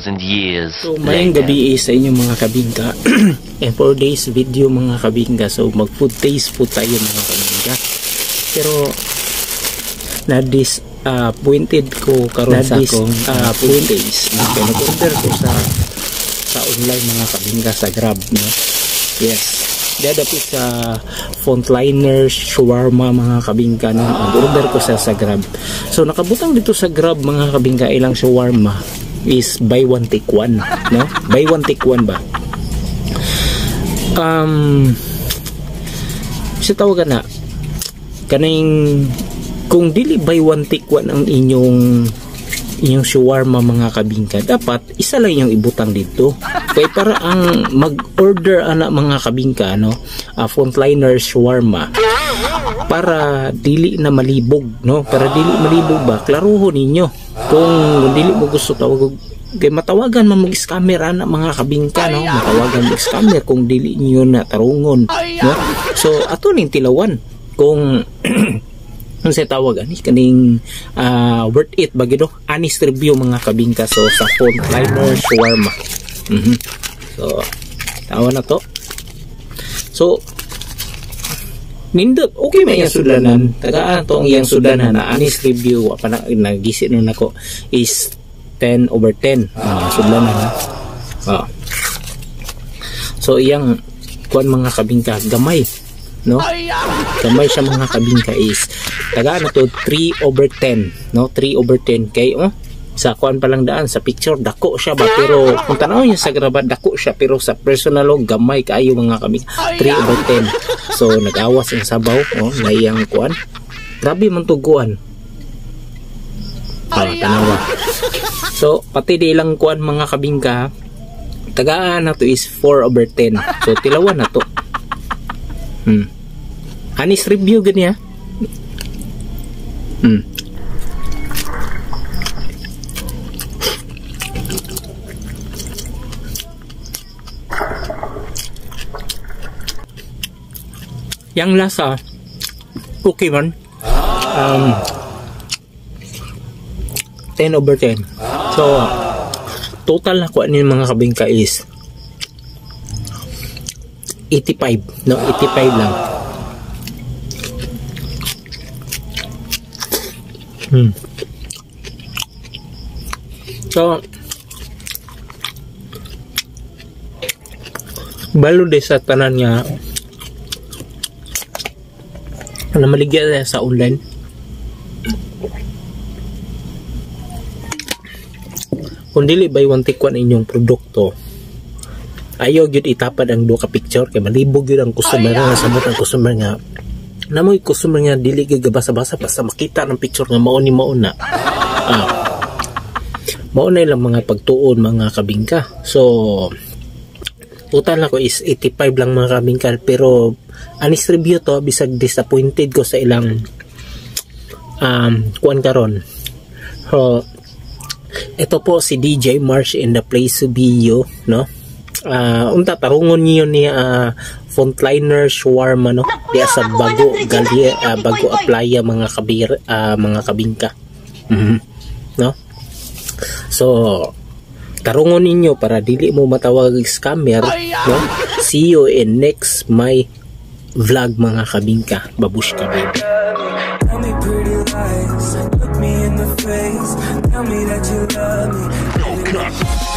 2,000 years So mayang gabi sa inyong mga kabingka. And for days video mga kabingka. So mag food taste po tayo mga kabingka. Pero na-disappointed ko karon sa akong food taste. Nag-order ko sa online mga kabingka sa Grab, no? Yes. Dadapit sa Frontliner Shawarma mga kabingka, no? Nag-order ko sa Grab. So nakabutang dito sa Grab mga kabingka, ilang shawarma is buy one take one, no? Buy one take one ba? Sa tawagan na kaning kung dili buy one take one ang inyong shawarma mga kabingka, dapat isa lang yung ibutang dito. Kaya para ang mag-order anak mga kabingka, no? Frontliner shawarma, para dili na malibog, no? Para dili malibog ba, klaruho ninyo. Kung dili mo gusto tawag, kay matawagan man mag-scammer anak mga kabingka, no? Matawagan mag-scammer kung dili niyo na tarungon, no? So ato ning tilawan kung ano sa tawagan kaning worth it ba gino, honest review mga kabingka. So sa Frontliner shawarma. So tawa na to. So nindot okay may sudanan, tagaan to ang iyang sudanan na honest review pa na nagisi nun ako is 10/10 sudanan. So iyang kuan mga kabingka gamay, no? Gamay siya mga kabingka is tagaan na to 3/10, no? 3/10 kay sa kuan pa lang daan sa picture dako siya ba, pero kung tanaw niyo sa grabat dako siya, pero sa personal gamay kaayo mga kabingka, 3/10. So nag-awas ang sabaw, na iyang kuan, grabe man tuguan. Tanawa. So pati di lang kuan mga kabingka, tagaan na to is 4/10. So tilawan na to. Honest review ganyan. Yang lasa okay man. 10/10. So total na kuan ni mga kabingka is 85, no? 85 lang. So balo de sa tanan nga na maligya sa online. Kung dili buy one take one inyong produkto, ayaw gyud itapad ang duha ka picture kay malibog gyud ang customer nga, samot ang customer nga namoy customer nga dili gyud basa-basa basta makita ng picture nga mao ni mao na. Mao na lang mga pagtuon mga kabingka. So total ako is 85 lang mga kabingka, pero honest review to, bisag disappointed ko sa ilang kuan karon. So ito po si DJ Marsh in the place to be you, no? Unta tarungon niyo ni Frontliner shawarma, no? Diya sa bago aplaya mga kabingka. No? So tarungon ninyo para dili mo matawag scammer, no? See you in next my vlog mga kabingka. Babushka baby. Tell me pretty lies, look me in the face, tell me that you love me.